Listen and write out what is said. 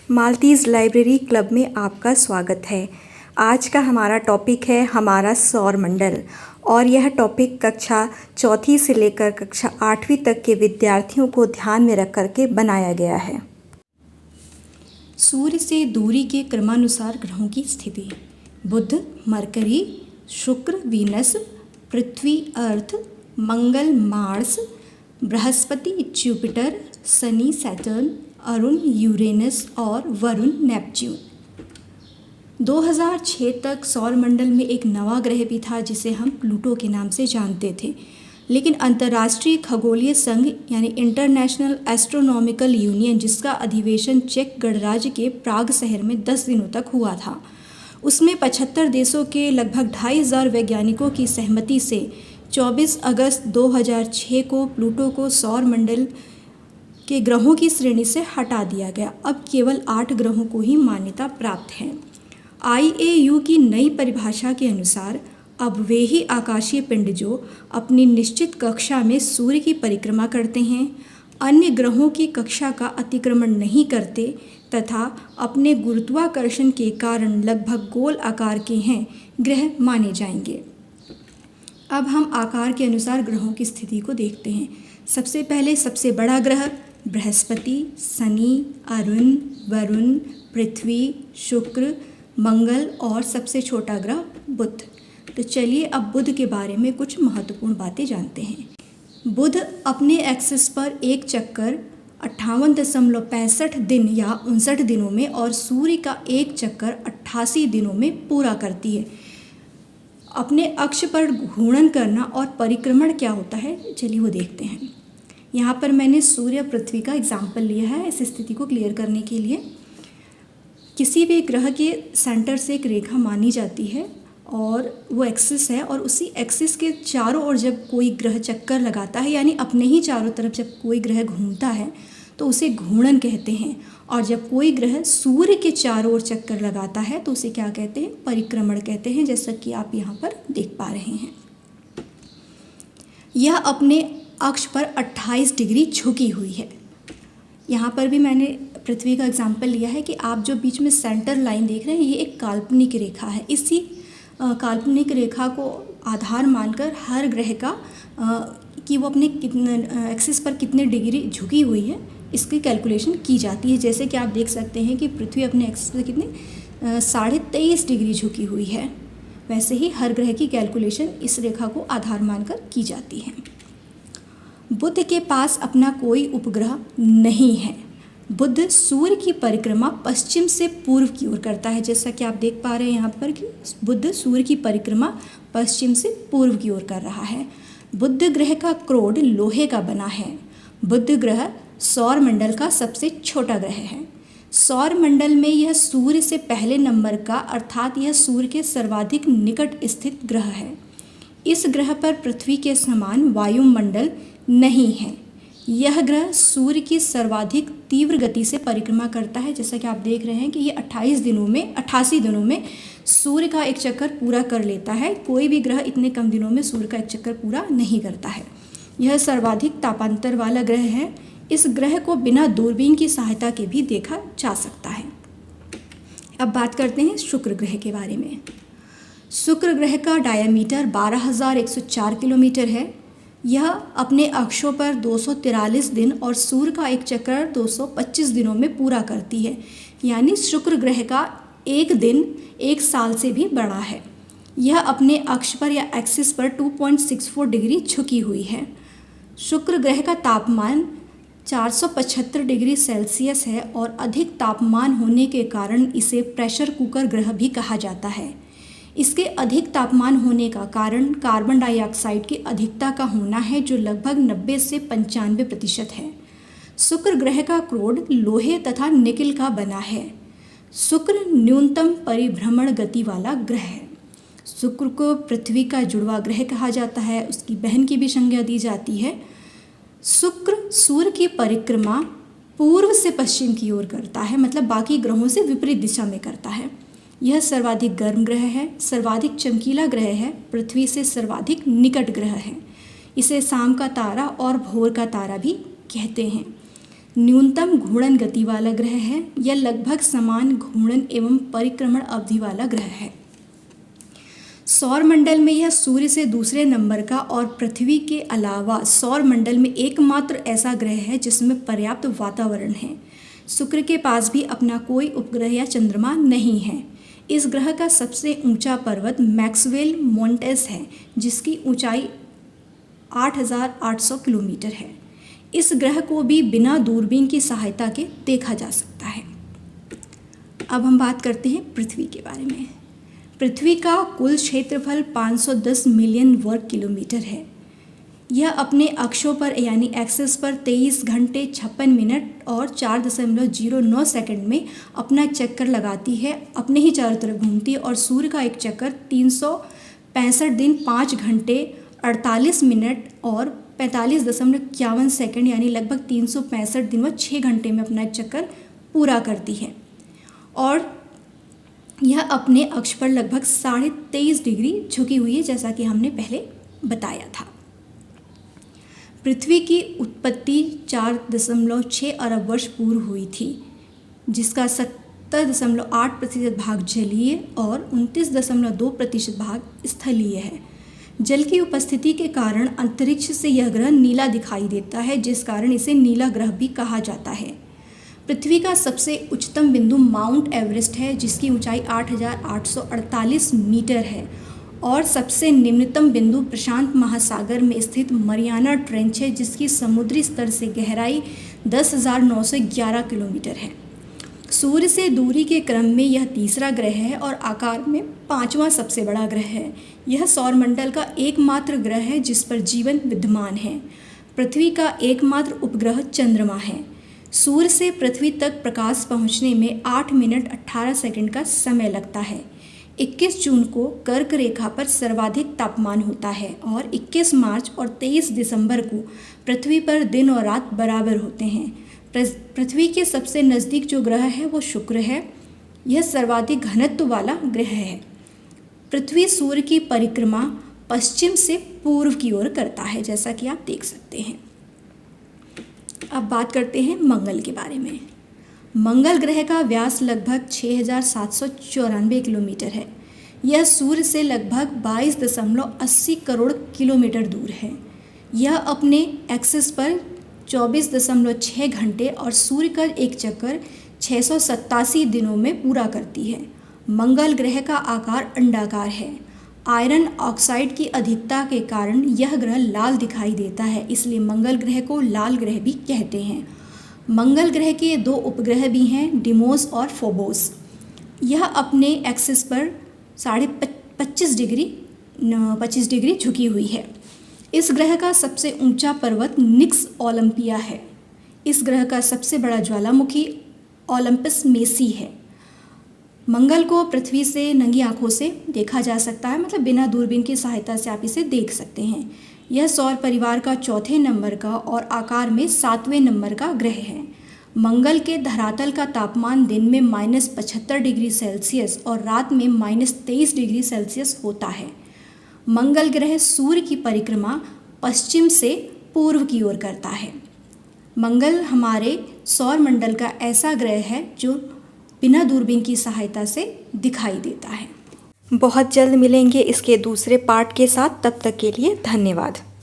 मालतीज़ library club में आपका स्वागत है। आज का हमारा टॉपिक है हमारा सौर मंडल और यह टॉपिक कक्षा चौथी से लेकर कक्षा 8वीं तक के विद्यार्थियों को ध्यान में रख कर के बनाया गया है। सूर्य से दूरी के क्रमानुसार ग्रहों की स्थिति। बुध, मरकरी, शुक्र, वीनस, पृथ्वी, अर्थ, मंगल, मार्स, बृहस्पति, जुपिटर, शनि, सैटर्न, अरुण, यूरेनस और वरुण, नेपच्यून। 2006 तक सौरमंडल में एक नवा ग्रह भी था जिसे हम प्लूटो के नाम से जानते थे, लेकिन अंतर्राष्ट्रीय खगोलीय संघ यानी इंटरनेशनल एस्ट्रोनॉमिकल यूनियन, जिसका अधिवेशन चेक गणराज्य के प्राग शहर में 10 दिनों तक हुआ था, उसमें 75 देशों के लगभग 2500 वैज्ञानिकों की सहमति से 24 अगस्त 2006 को प्लूटो को सौरमंडल के ग्रहों की श्रेणी से हटा दिया गया। अब केवल 8 ग्रहों को ही मान्यता प्राप्त है। IAU की नई परिभाषा के अनुसार अब वे ही आकाशीय पिंड जो अपनी निश्चित कक्षा में सूर्य की परिक्रमा करते हैं, अन्य ग्रहों की कक्षा का अतिक्रमण नहीं करते तथा अपने गुरुत्वाकर्षण के कारण लगभग गोल आकार के हैं, ग्रह माने जाएंगे। अब हम आकार के अनुसार ग्रहों की स्थिति को देखते हैं। सबसे पहले सबसे बड़ा ग्रह बृहस्पति, शनि, अरुण, वरुण, पृथ्वी, शुक्र, मंगल और सबसे छोटा ग्रह बुध। तो चलिए अब बुध के बारे में कुछ महत्वपूर्ण बातें जानते हैं। बुध अपने एक्सिस पर एक चक्कर 58.65 दिन या 59 दिनों में और सूर्य का एक चक्कर 88 दिनों में पूरा करती है। अपने अक्ष पर घूर्णन करना और परिक्रमण क्या होता है, चलिए वो देखते हैं। यहाँ पर मैंने सूर्य पृथ्वी का एग्जाम्पल लिया है इस स्थिति को क्लियर करने के लिए। किसी भी ग्रह के सेंटर से एक रेखा मानी जाती है और वो एक्सिस है, और उसी एक्सिस के चारों ओर जब कोई ग्रह चक्कर लगाता है, यानी अपने ही चारों तरफ जब कोई ग्रह घूमता है तो उसे घूर्णन कहते हैं, और जब कोई ग्रह सूर्य के चारों ओर चक्कर लगाता है तो उसे क्या कहते हैं, परिक्रमण कहते हैं, जैसा कि आप यहाँ पर देख पा रहे हैं। यह अपने अक्ष पर 28 डिग्री झुकी हुई है। यहाँ पर भी मैंने पृथ्वी का एग्जाम्पल लिया है कि आप जो बीच में सेंटर लाइन देख रहे हैं, ये एक काल्पनिक रेखा है। इसी काल्पनिक रेखा को आधार मानकर हर ग्रह का कि वो अपने कितने एक्सिस पर कितने डिग्री झुकी हुई है, इसकी कैलकुलेशन की जाती है। जैसे कि आप देख सकते हैं कि पृथ्वी अपने एक्सिस पर कितने 23.5 डिग्री झुकी हुई है, वैसे ही हर ग्रह की कैलकुलेशन इस रेखा को आधार मानकर की जाती है। बुध के पास अपना कोई उपग्रह नहीं है। बुध सूर्य की परिक्रमा पश्चिम से पूर्व की ओर करता है, जैसा कि आप देख पा रहे हैं यहाँ पर कि बुध सूर्य की परिक्रमा पश्चिम से पूर्व की ओर कर रहा है। बुध ग्रह का क्रोड लोहे का बना है। बुध ग्रह सौर मंडल का सबसे छोटा ग्रह है। सौर मंडल में यह सूर्य से पहले नंबर का, अर्थात यह सूर्य के सर्वाधिक निकट स्थित ग्रह है। इस ग्रह पर पृथ्वी के समान वायुमंडल नहीं है। यह ग्रह सूर्य की सर्वाधिक तीव्र गति से परिक्रमा करता है, जैसा कि आप देख रहे हैं कि ये 88 दिनों में सूर्य का एक चक्कर पूरा कर लेता है। कोई भी ग्रह इतने कम दिनों में सूर्य का एक चक्कर पूरा नहीं करता है। यह सर्वाधिक तापांतर वाला ग्रह है। इस ग्रह को बिना दूरबीन की सहायता के भी देखा जा सकता है। अब बात करते हैं शुक्र ग्रह के बारे में। शुक्र ग्रह का डायमीटर 12,104 किलोमीटर है। यह अपने अक्षों पर 243 दिन और सूर्य का एक चक्कर 225 दिनों में पूरा करती है, यानी शुक्र ग्रह का एक दिन एक साल से भी बड़ा है। यह अपने अक्ष पर या एक्सिस पर 2.64 डिग्री झुकी हुई है। शुक्र ग्रह का तापमान 475 डिग्री सेल्सियस है और अधिक तापमान होने के कारण इसे प्रेशर कुकर ग्रह भी कहा जाता है। इसके अधिक तापमान होने का कारण कार्बन डाइऑक्साइड की अधिकता का होना है, जो लगभग 90 से 95% है। शुक्र ग्रह का क्रोड लोहे तथा निकल का बना है। शुक्र न्यूनतम परिभ्रमण गति वाला ग्रह है। शुक्र को पृथ्वी का जुड़वा ग्रह कहा जाता है, उसकी बहन की भी संज्ञा दी जाती है। शुक्र सूर्य की परिक्रमा पूर्व से पश्चिम की ओर करता है, मतलब बाकी ग्रहों से विपरीत दिशा में करता है। यह सर्वाधिक गर्म ग्रह है, सर्वाधिक चमकीला ग्रह है, पृथ्वी से सर्वाधिक निकट ग्रह है। इसे शाम का तारा और भोर का तारा भी कहते हैं। न्यूनतम घूर्णन गति वाला ग्रह है। यह लगभग समान घूर्णन एवं परिक्रमण अवधि वाला ग्रह है। सौर मंडल में यह सूर्य से दूसरे नंबर का और पृथ्वी के अलावा सौर मंडल में एकमात्र ऐसा ग्रह है जिसमें पर्याप्त वातावरण है। शुक्र के पास भी अपना कोई उपग्रह या चंद्रमा नहीं है। इस ग्रह का सबसे ऊंचा पर्वत मैक्सवेल मोंटेस है, जिसकी ऊंचाई 8,800 किलोमीटर है। इस ग्रह को भी बिना दूरबीन की सहायता के देखा जा सकता है। अब हम बात करते हैं पृथ्वी के बारे में। पृथ्वी का कुल क्षेत्रफल 510 मिलियन वर्ग किलोमीटर है। यह अपने अक्षों पर यानी एक्सिस पर 23 घंटे 56 मिनट और 4.09 सेकंड में अपना चक्कर लगाती है, अपने ही चारों तरफ घूमती है। और सूर्य का एक चक्कर 365 दिन 5 घंटे 48 मिनट और 45.51 सेकंड यानी लगभग 365 दिन व 6 घंटे में अपना चक्कर पूरा करती है। और यह अपने अक्ष पर लगभग 23.5 डिग्री झुकी हुई है, जैसा कि हमने पहले बताया था। पृथ्वी की उत्पत्ति 4.6 अरब वर्ष पूर्व हुई थी, जिसका 70.8% भाग जलीय और 29.2% भाग स्थलीय है। जल की उपस्थिति के कारण अंतरिक्ष से यह ग्रह नीला दिखाई देता है, जिस कारण इसे नीला ग्रह भी कहा जाता है। पृथ्वी का सबसे उच्चतम बिंदु माउंट एवरेस्ट है, जिसकी ऊंचाई 8,848 मीटर है। और सबसे निम्नतम बिंदु प्रशांत महासागर में स्थित मरियाना ट्रेंच है, जिसकी समुद्री स्तर से गहराई 10,911 किलोमीटर है। सूर्य से दूरी के क्रम में यह तीसरा ग्रह है और आकार में 5वां सबसे बड़ा ग्रह है। यह सौरमंडल का एकमात्र ग्रह है जिस पर जीवन विद्यमान है। पृथ्वी का एकमात्र उपग्रह चंद्रमा है। सूर्य से पृथ्वी तक प्रकाश पहुंचने में 8 मिनट 18 सेकंड का समय लगता है। 21 जून को कर्क रेखा पर सर्वाधिक तापमान होता है और 21 मार्च और 23 दिसंबर को पृथ्वी पर दिन और रात बराबर होते हैं। पृथ्वी के सबसे नज़दीक जो ग्रह है वो शुक्र है। यह सर्वाधिक घनत्व वाला ग्रह है। पृथ्वी सूर्य की परिक्रमा पश्चिम से पूर्व की ओर करता है, जैसा कि आप देख सकते हैं। अब बात करते हैं मंगल के बारे में। मंगल ग्रह का व्यास लगभग 6,794 किलोमीटर है। यह सूर्य से लगभग 22.80 करोड़ किलोमीटर दूर है। यह अपने एक्सिस पर 24.6 घंटे और सूर्य का एक चक्कर 687 दिनों में पूरा करती है। मंगल ग्रह का आकार अंडाकार है। आयरन ऑक्साइड की अधिकता के कारण यह ग्रह लाल दिखाई देता है, इसलिए मंगल ग्रह को लाल ग्रह भी कहते हैं। मंगल ग्रह के 2 उपग्रह भी हैं, डिमोस और फोबोस। यह अपने एक्सिस पर 25 डिग्री झुकी हुई है। इस ग्रह का सबसे ऊंचा पर्वत निक्स ओलंपिया है। इस ग्रह का सबसे बड़ा ज्वालामुखी ओलंपस मेसी है। मंगल को पृथ्वी से नंगी आंखों से देखा जा सकता है, मतलब बिना दूरबीन की सहायता से आप इसे देख सकते हैं। यह सौर परिवार का 4थे नंबर का और आकार में 7वें नंबर का ग्रह है। मंगल के धरातल का तापमान दिन में -75 डिग्री सेल्सियस और रात में -23 डिग्री सेल्सियस होता है। मंगल ग्रह सूर्य की परिक्रमा पश्चिम से पूर्व की ओर करता है। मंगल हमारे सौर मंडल का ऐसा ग्रह है जो बिना दूरबीन की सहायता से दिखाई देता है। बहुत जल्द मिलेंगे इसके दूसरे पार्ट के साथ। तब तक के लिए धन्यवाद।